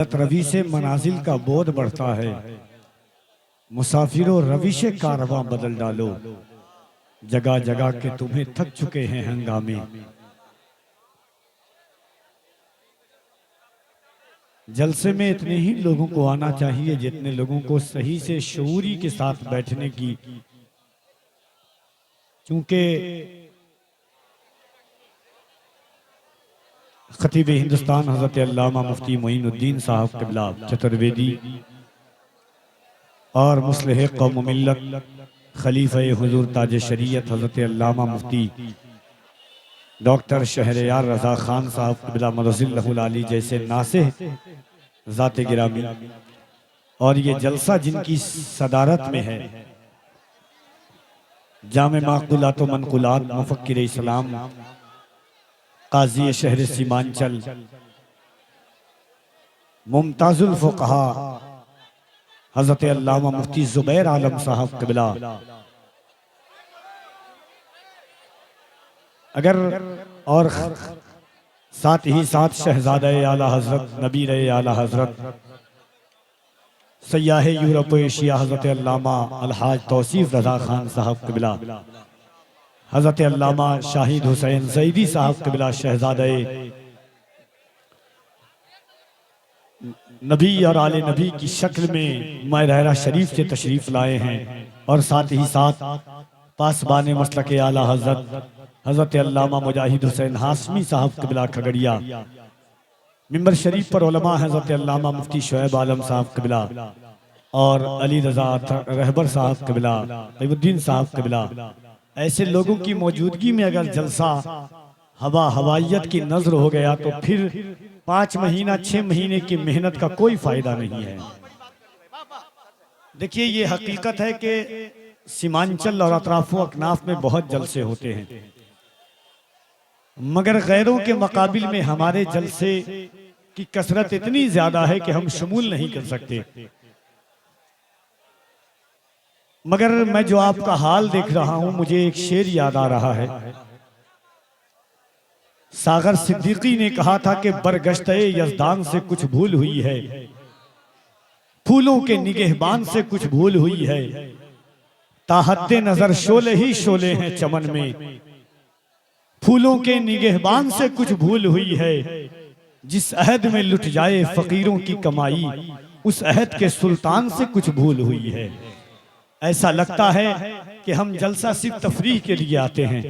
रवि से मनाजिल का बोध बढ़ता है। मुसाफिरों रविश कारवां बदल डालो, जगह जगह के तुम्हें थक चुके हैं हंगामे। जलसे में इतने ही लोगों को आना चाहिए जितने लोगों को सही से शऊरी के साथ बैठने की, क्योंकि खतीब हिंदुस्तान हजरत अल्लामा मुफ्ती मोइनुद्दीन साहब क़िबला चतुर्वेदी और मुस्लिह कौम मिल्लत खलीफा हुजूर ताज शरीयत हजरत अल्लामा मुफ्ती डॉक्टर शहरयार रजा खान साहब क़िबला मरज़िल्लहुल आली जैसे नासिह ज़ाते गिरामी, और ये जलसा जिनकी सदारत में है जामे माक़ुलात व मनक़ुलात मुफ़क्किर इस्लाम काज़ी शहर सीमांचल मुमताजुल फ़ुक़हा हज़रत अल्लामा मुफ्ती ज़ुबैर आलम साहब क़िबला, अगर और साथ ही साथ शहज़ादा आला हज़रत नबीर आला हज़रत सयाह यूरोप एशिया हज़रत अल्लामा अलहाज तौसीफ़ रज़ा खान साहब क़िबला, हज़रत अल्लामा शाहिद हुसैन ज़ैदी साहब क़िबला शहज़ादे नबी और आले नबी की शक्ल में महरहरा शरीफ से तशरीफ़ लाए हैं, और साथ ही साथ पासबान मसलक आला हज़रत अल्लामा मुजाहिद हुसैन हाशमी साहब क़िबला खगड़िया, मिंबर शरीफ पर उलमा हज़रत अल्लामा मुफ्ती शुएब आलम साहब क़िबला और अली रज़ा रहबर साहब क़िबला, तैमुद्दीन साहब क़िबला, ऐसे लोगों की मौजूदगी में अगर जलसा हवाइयत की नजर हो गया तो फिर 5 महीना 6 महीने की मेहनत का कोई फायदा नहीं है। देखिए, ये हकीकत है कि सीमांचल और अतराफो अकनाफ में बहुत जलसे होते हैं, मगर गैरों के मुकाबिल में हमारे जलसे की कसरत इतनी ज्यादा है कि हम शुमूल नहीं कर सकते। मगर मैं जो आपका हाल देख रहा हूं, मुझे एक शेर याद आ रहा है। सागर सिद्दीकी ने कहा था कि बरगश्ते यज़दान से कुछ भूल हुई है, फूलों के निगहबान से कुछ भूल हुई है, ताहद्दे नजर शोले ही शोले हैं चमन में, फूलों के निगहबान से कुछ भूल हुई है, जिस अहद में लुट जाए फकीरों की कमाई, उस अहद के सुल्तान से कुछ भूल हुई है। ऐसा लगता है कि हम जलसा सिर्फ तफरीह के लिए आते हैं।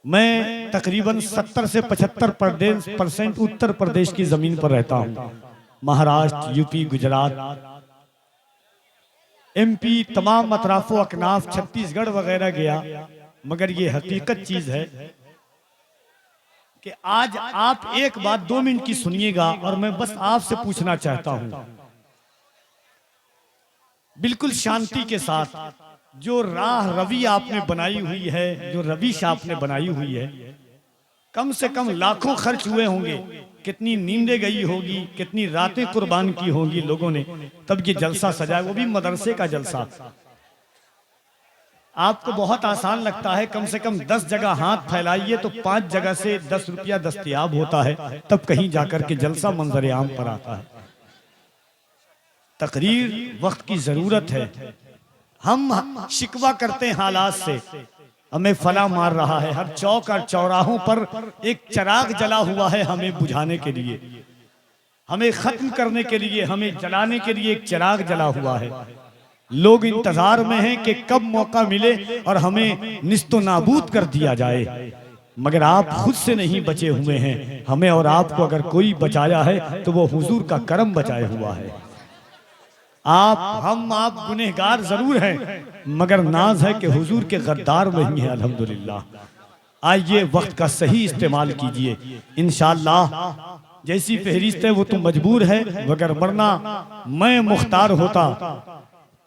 मैं तकरीबन 70 से 75% उत्तर प्रदेश की जमीन पर रहता हूं। महाराष्ट्र, यूपी, गुजरात, एमपी, तमाम अतराफो अकनाफ, छत्तीसगढ़ वगैरह गया, मगर ये हकीकत चीज है कि आज आप एक बात 2 मिनट की सुनिएगा और मैं बस आपसे पूछना चाहता हूं, बिल्कुल शांति के साथ, जो राह रवि आपने बनाई हुई है, जो रविश आपने बनाई हुई है, कम से कम लाखों खर्च हुए होंगे, कितनी नींदें गई होगी, कितनी रातें कुर्बान की होंगी लोगों ने, तब ये जलसा सजाया, वो भी मदरसे का जलसा। आपको बहुत आसान लगता है, कम से कम 10 जगह हाथ फैलाइए तो 5 जगह से 10 रुपया दस्तयाब होता है, तब कहीं जाकर के जलसा मंजर आम पर आता है। तकरीर वक्त की जरूरत है। हम शिकवा करते हैं हालात से, हमें फला मार रहा है, हर चौक और चौराहों पर एक चिराग जला हुआ है हमें बुझाने के लिए, हमें खत्म करने के लिए, हमें जलाने के लिए एक चिराग जला हुआ है। लोग इंतजार में हैं कि कब मौका मिले और हमें निस्तो नाबूद कर दिया जाए, मगर आप खुद से नहीं बचे हुए हैं। हमें और आपको अगर कोई बचाया है तो वो हुजूर का करम बचाए हुआ है। आप गुनहगार जरूर हैं, मगर नाज है कि हुजूर के गद्दार वही हैं। अल्हम्दुलिल्लाह। आइए वक्त का सही इस्तेमाल कीजिए, इंशाअल्लाह जैसी फहरिस्त है वो तो मजबूर है, मगर वरना मैं मुख्तार होता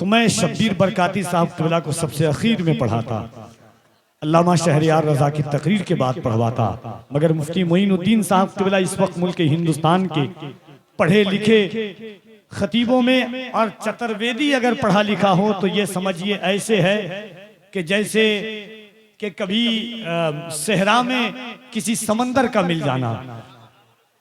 तो मैं शब्बीर बरकाती साहब क़िबला को सबसे आखिर में पढ़ाता, अल्लामा शहरयार रजा की तकरीर के बाद पढ़वाता, मगर मुफ्ती मोइनुद्दीन साहब क़िबला इस वक्त मुल्क हिंदुस्तान के पढ़े लिखे खतीबों में, और चतुर्वेदी अगर पढ़ा लिखा हो तो ये समझिए ऐसे है कि जैसे कि कभी सहरा में किसी समंदर का मिल जाना,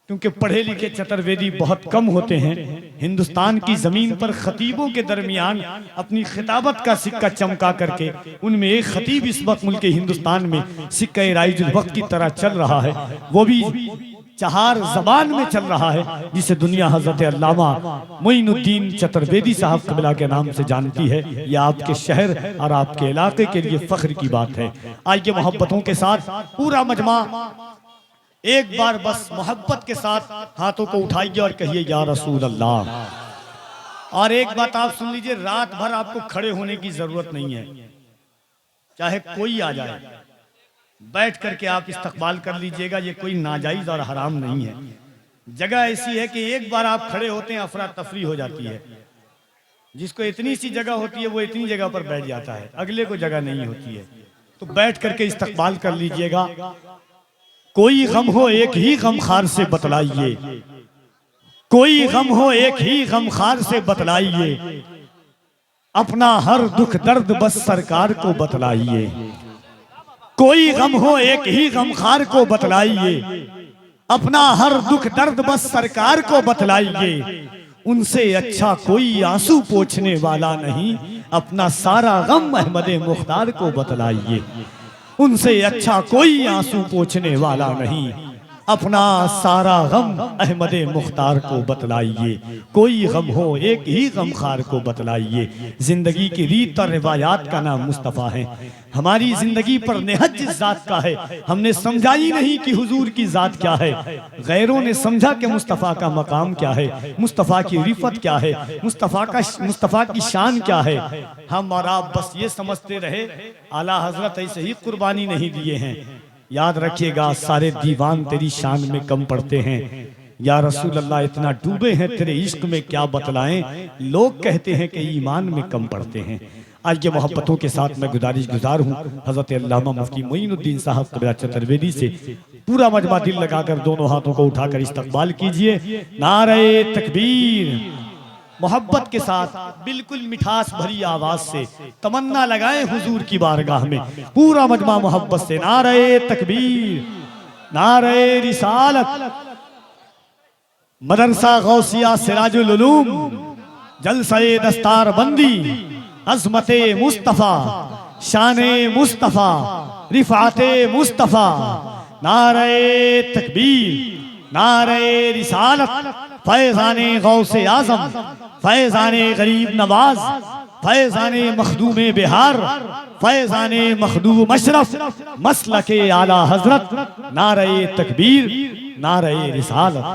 क्योंकि पढ़े लिखे चतुर्वेदी बहुत कम होते हैं। हिंदुस्तान की जमीन पर खतीबों के दरमियान अपनी खिताबत का सिक्का चमका करके उनमें एक खतीब इस वक्त मुल्क हिंदुस्तान में सिक्का राइजुल वक्त की तरह चल रहा है, वो भी 4 ज़बान में चल रहा है, जिसे दुनिया हजरत अल्लामा मोइनुद्दीन चतुर्वेदी साहब कबिला के नाम से जानती है। यह आपके शहर और आपके इलाके के लिए फख्र की बात है। आइए मोहब्बतों के साथ पूरा मजमा एक बार बस मोहब्बत के साथ हाथों को उठाइए और कहिए या रसूल अल्लाह। और एक बात आप सुन लीजिए, रात भर आपको खड़े होने की जरूरत नहीं है, चाहे कोई आ जाए बैठ करके आप इस्तकबाल कर लीजिएगा। ये कोई नाजायज और हराम नहीं है। जगह ऐसी है कि एक बार आप खड़े होते हैं अफरा तफरी हो जाती है। जिसको इतनी सी जगह होती है वो इतनी जगह पर बैठ जाता है, अगले को जगह नहीं होती है। तो बैठ करके इस्तकबाल कर लीजिएगा। कोई गम हो एक ही गमखार से बतलाइए, कोई गम हो एक ही गमखार से बतलाइए, अपना हर दुख दर्द बस सरकार को बतलाइए। कोई गम हो एक ही गमखार को बतलाइए, अपना हर दुख दर्द बस सरकार को बतलाइए। उनसे अच्छा कोई आंसू पोंछने वाला नहीं, अपना सारा गम अहमद मुख्तार को बतलाइए। उनसे अच्छा कोई आंसू पोंछने वाला नहीं, अपना सारा गम अहमद मुख्तार को बतलाइए। कोई गम हो एक ही गमखार को बतलाइए। जिंदगी की रीत और रिवायात का नाम मुस्तफ़ा है। हमारी जिंदगी पर नेहज जात का है। हमने समझा ही नहीं कि हुजूर की जात क्या है। गैरों ने समझा कि मुस्तफ़ा का मकाम क्या है, मुस्तफ़ा की रिफत क्या है, मुस्तफ़ा की शान क्या है। हम और आप बस ये समझते रहे आला हजरत ऐसे ही कुर्बानी नहीं दिए हैं। याद रखिएगा सारे दीवान तेरी शान में कम पड़ते हैं। या रसूल अल्लाह इतना डूबे हैं तेरे इश्क में क्या बतलाएं, लोग कहते हैं कि ईमान में कम पड़ते हैं। आज ये मोहब्बतों के साथ मैं गुजार हूँ हजरत अल्लामा मुफ्ती मोइनुद्दीन साहब कबिला चतुर्वेदी से पूरा मजमा दिल लगाकर दोनों हाथों को उठाकर इस्तकबाल कीजिए। नारे तकबीर। मोहब्बत के साथ बिल्कुल मिठास भरी आवाज से तमन्ना लगाएं हुजूर की बारगाह में। पूरा मजमा मोहब्बत से नारे तकबीर, नारे रिसालत। मदरसा गौसिया सिराजुल उलूम, जलसे दस्तार बंदी, अज़मते मुस्तफ़ा, शाने मुस्तफ़ा, रिफ़ाते मुस्तफ़ा। नारे तकबीर, नारे रिसालत। फैज़ाने गौसे आज़म, फैज़ाने गरीब नवाज, फैज़ाने मखदूमे बिहार, फैज़ाने मखदूम अशरफ, मसलके आला हजरत। नारे तकबीर, नारे रिसालत।